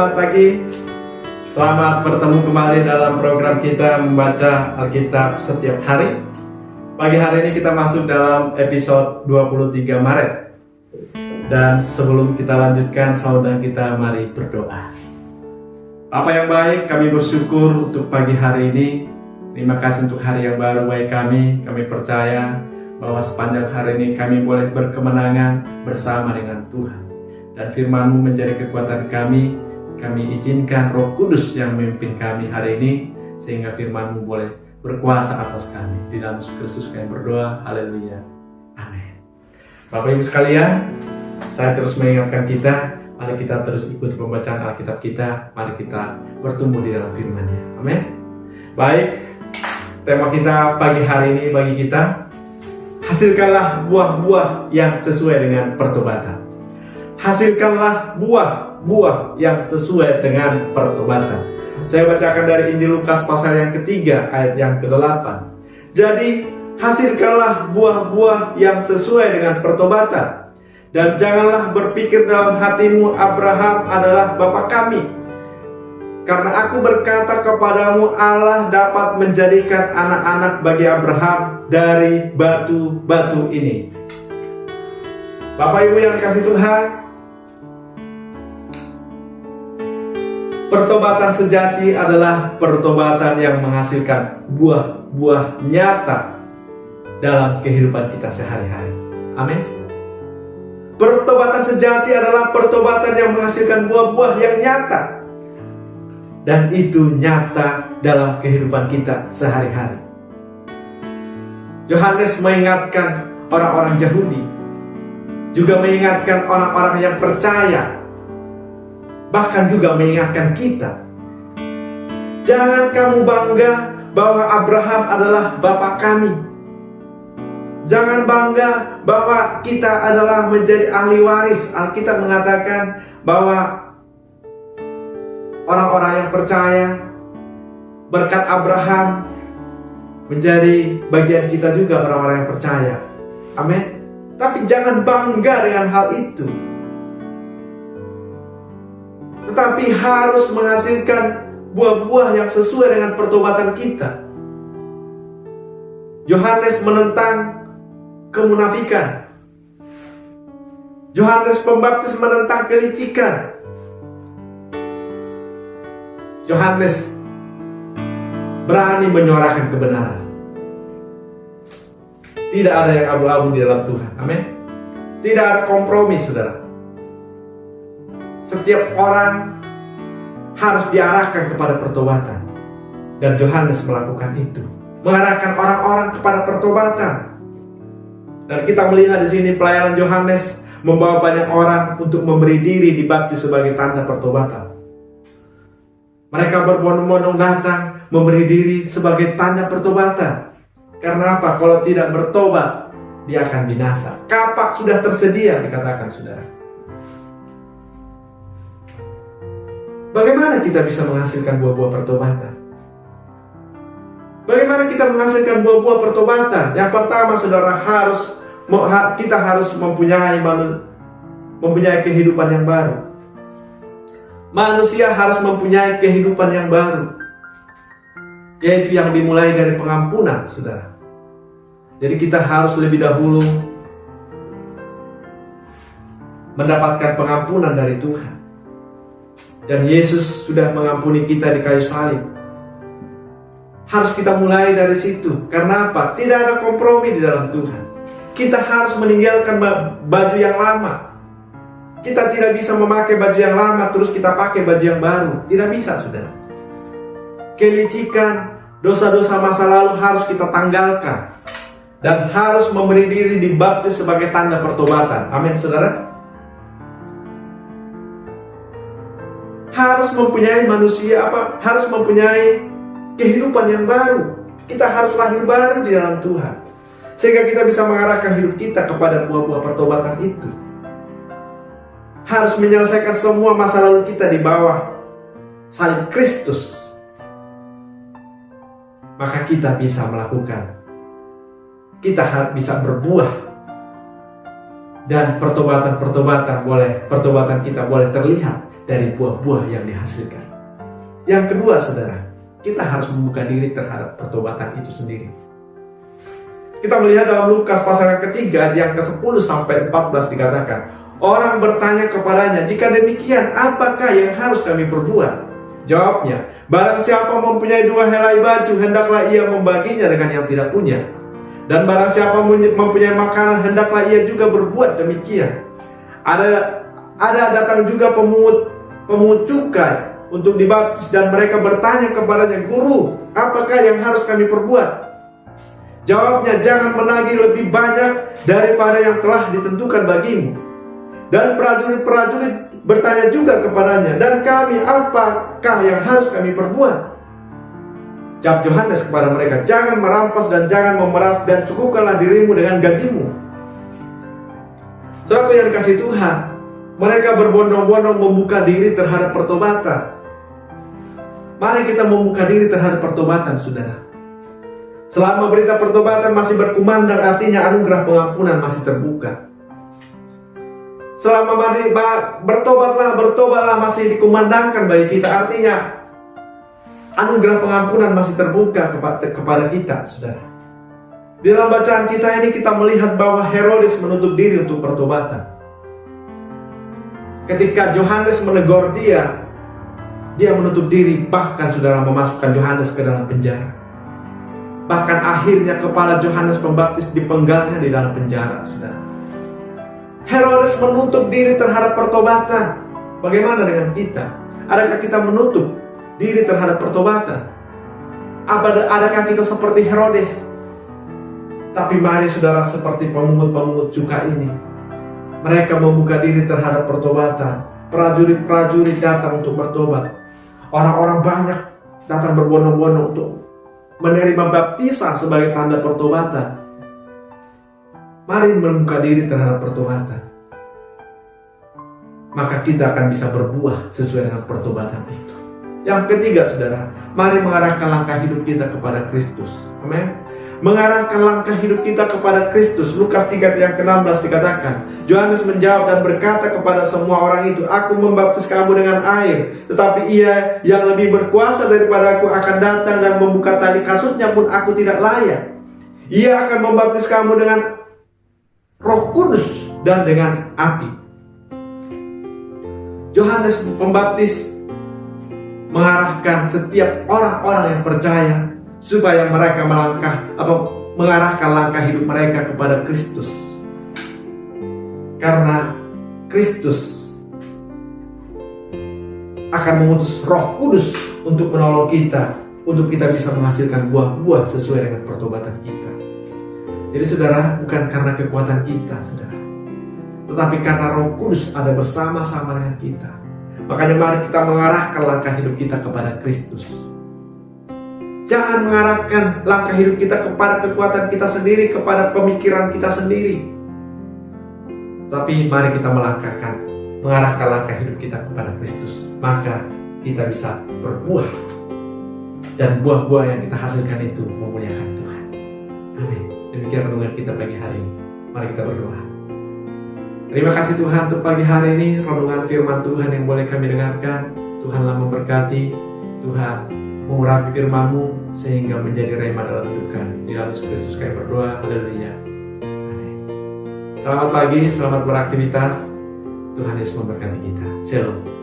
selamat pagi. Selamat bertemu kembali dalam program kita membaca Alkitab setiap hari. Pagi hari ini kita masuk dalam episode 23 Maret. Dan sebelum kita lanjutkan, saudara kita mari berdoa. Bapa yang baik, kami bersyukur untuk pagi hari ini. Terima kasih untuk hari yang baru bagi kami. Kami percaya bahwa sepanjang hari ini kami boleh berkemenangan bersama dengan Tuhan. Dan firman-Mu menjadi kekuatan kami. Kami izinkan Roh Kudus yang memimpin kami hari ini, sehingga firman-Mu boleh berkuasa atas kami. Di dalam Yesus Kristus kami berdoa, haleluya, amin. Bapak Ibu sekalian, saya terus mengingatkan kita, mari kita terus ikut pembacaan Alkitab kita. Mari kita bertumbuh di dalam firman-Nya, amin. Baik, tema kita pagi hari ini bagi kita, hasilkanlah buah-buah yang sesuai dengan pertobatan. Hasilkanlah buah-buah yang sesuai dengan pertobatan. Saya bacakan dari Injil Lukas pasal yang ketiga ayat yang ke-8. Jadi hasilkanlah buah-buah yang sesuai dengan pertobatan. Dan janganlah berpikir dalam hatimu Abraham adalah bapa kami. Karena aku berkata kepadamu, Allah dapat menjadikan anak-anak bagi Abraham dari batu-batu ini. Bapak Ibu yang kasih Tuhan, pertobatan sejati adalah pertobatan yang menghasilkan buah-buah nyata dalam kehidupan kita sehari-hari. Amin. Pertobatan sejati adalah pertobatan yang menghasilkan buah-buah yang nyata. Dan itu nyata dalam kehidupan kita sehari-hari. Yohanes mengingatkan orang-orang Yahudi, juga mengingatkan orang-orang yang percaya, bahkan juga mengingatkan kita. Jangan kamu bangga bahwa Abraham adalah bapa kami. Jangan bangga bahwa kita adalah menjadi ahli waris. Alkitab mengatakan bahwa orang-orang yang percaya berkat Abraham menjadi bagian kita juga, orang-orang yang percaya. Amin. Tapi jangan bangga dengan hal itu, tetapi harus menghasilkan buah-buah yang sesuai dengan pertobatan kita. Yohanes menentang kemunafikan. Yohanes Pembaptis menentang kelicikan. Yohanes berani menyuarakan kebenaran. Tidak ada yang abu-abu di dalam Tuhan. Amin. Tidak ada kompromi, saudara. Setiap orang harus diarahkan kepada pertobatan. Dan Yohanes melakukan itu, mengarahkan orang-orang kepada pertobatan. Dan kita melihat di sini pelayanan Yohanes membawa banyak orang untuk memberi diri dibaptis sebagai tanda pertobatan. Mereka berbondong-bondong datang memberi diri sebagai tanda pertobatan. Karena apa? Kalau tidak bertobat, dia akan binasa. Kapak sudah tersedia, dikatakan saudara. Bagaimana kita bisa menghasilkan buah-buah pertobatan? Bagaimana kita menghasilkan buah-buah pertobatan? Yang pertama, saudara, kita harus mempunyai kehidupan yang baru. Manusia harus mempunyai kehidupan yang baru, yaitu yang dimulai dari pengampunan, saudara. Jadi kita harus lebih dahulu mendapatkan pengampunan dari Tuhan. Dan Yesus sudah mengampuni kita di kayu salib. Harus kita mulai dari situ. Karena apa? Tidak ada kompromi di dalam Tuhan. Kita harus meninggalkan baju yang lama. Kita tidak bisa memakai baju yang lama terus kita pakai baju yang baru. Tidak bisa, saudara. Kelicikan, dosa-dosa masa lalu harus kita tanggalkan. Dan harus memberi diri dibaptis sebagai tanda pertobatan. Amin, saudara. Harus mempunyai harus mempunyai kehidupan yang baru. Kita harus lahir baru di dalam Tuhan, sehingga kita bisa mengarahkan hidup kita kepada buah-buah pertobatan itu. Harus menyelesaikan semua masa lalu kita di bawah salib Kristus. Maka kita bisa melakukan, kita bisa berbuah Dan pertobatan kita boleh terlihat dari buah-buah yang dihasilkan. Yang kedua, saudara, kita harus membuka diri terhadap pertobatan itu sendiri. Kita melihat dalam Lukas pasal yang ketiga, yang ke-10 sampai 14 dikatakan, orang bertanya kepadanya, jika demikian, apakah yang harus kami perbuat? Jawabnya, barang siapa mempunyai 2 helai baju, hendaklah ia membaginya dengan yang tidak punya. Dan barang siapa mempunyai makanan, hendaklah ia juga berbuat demikian. Ada datang juga pemungut cukai untuk dibaptis, dan mereka bertanya kepadanya, Guru, apakah yang harus kami perbuat? Jawabnya, jangan menagih lebih banyak daripada yang telah ditentukan bagimu. Dan prajurit-prajurit bertanya juga kepadanya, dan kami, apakah yang harus kami perbuat? Jawab Yohanes kepada mereka, jangan merampas dan jangan memeras, dan cukupkanlah dirimu dengan gajimu. Saudaraku yang dikasihi Tuhan, mereka berbondong-bondong membuka diri terhadap pertobatan. Mari kita membuka diri terhadap pertobatan, saudara. Selama berita pertobatan masih berkumandang, artinya anugerah pengampunan masih terbuka. Selama bertobatlah masih dikumandangkan bagi kita, artinya anugerah pengampunan masih terbuka kepada kita, saudara. Di dalam bacaan kita ini kita melihat bahwa Herodes menutup diri untuk pertobatan. Ketika Yohanes menegur dia menutup diri, bahkan saudara memasukkan Yohanes ke dalam penjara. Bahkan akhirnya kepala Yohanes Pembaptis dipenggalnya di dalam penjara, saudara. Herodes menutup diri terhadap pertobatan. Bagaimana dengan kita? Adakah kita menutup diri terhadap pertobatan? Adakah kita seperti Herodes? Tapi mari saudara, seperti pemungut cukai ini, mereka membuka diri terhadap pertobatan. Prajurit-prajurit datang untuk bertobat. Orang-orang banyak datang berbondong-bondong untuk menerima baptisan sebagai tanda pertobatan. Mari membuka diri terhadap pertobatan. Maka kita akan bisa berbuah sesuai dengan pertobatan itu. Yang ketiga, saudara, mari mengarahkan langkah hidup kita kepada Kristus. Amin. Mengarahkan langkah hidup kita kepada Kristus. Lukas 3 yang ke-16 dikatakan, Yohanes menjawab dan berkata kepada semua orang itu, aku membaptis kamu dengan air, tetapi ia yang lebih berkuasa daripada aku akan datang, dan membuka tali kasutnya pun aku tidak layak. Ia akan membaptis kamu dengan Roh Kudus dan dengan api. Yohanes Pembaptis mengarahkan setiap orang-orang yang percaya supaya mereka mengarahkan langkah hidup mereka kepada Kristus. Karena Kristus akan mengutus Roh Kudus untuk menolong kita, untuk kita bisa menghasilkan buah-buah sesuai dengan pertobatan kita. Jadi saudara, bukan karena kekuatan kita, saudara, tetapi karena Roh Kudus ada bersama-sama dengan kita. Makanya mari kita mengarahkan langkah hidup kita kepada Kristus. Jangan mengarahkan langkah hidup kita kepada kekuatan kita sendiri, kepada pemikiran kita sendiri. Tapi mari kita mengarahkan langkah hidup kita kepada Kristus. Maka kita bisa berbuah. Dan buah-buah yang kita hasilkan itu memuliakan Tuhan. Amin. Demikian renungan kita pagi hari ini. Mari kita berdoa. Terima kasih Tuhan untuk pagi hari ini, renungan firman Tuhan yang boleh kami dengarkan. Tuhanlah memberkati, Tuhan mengurapi firman-Mu sehingga menjadi rema dalam hidup kami. Di dalam Yesus Kristus kami berdoa. Haleluya. Amin. Selamat pagi, selamat beraktivitas. Tuhan Yesus memberkati kita. Shalom.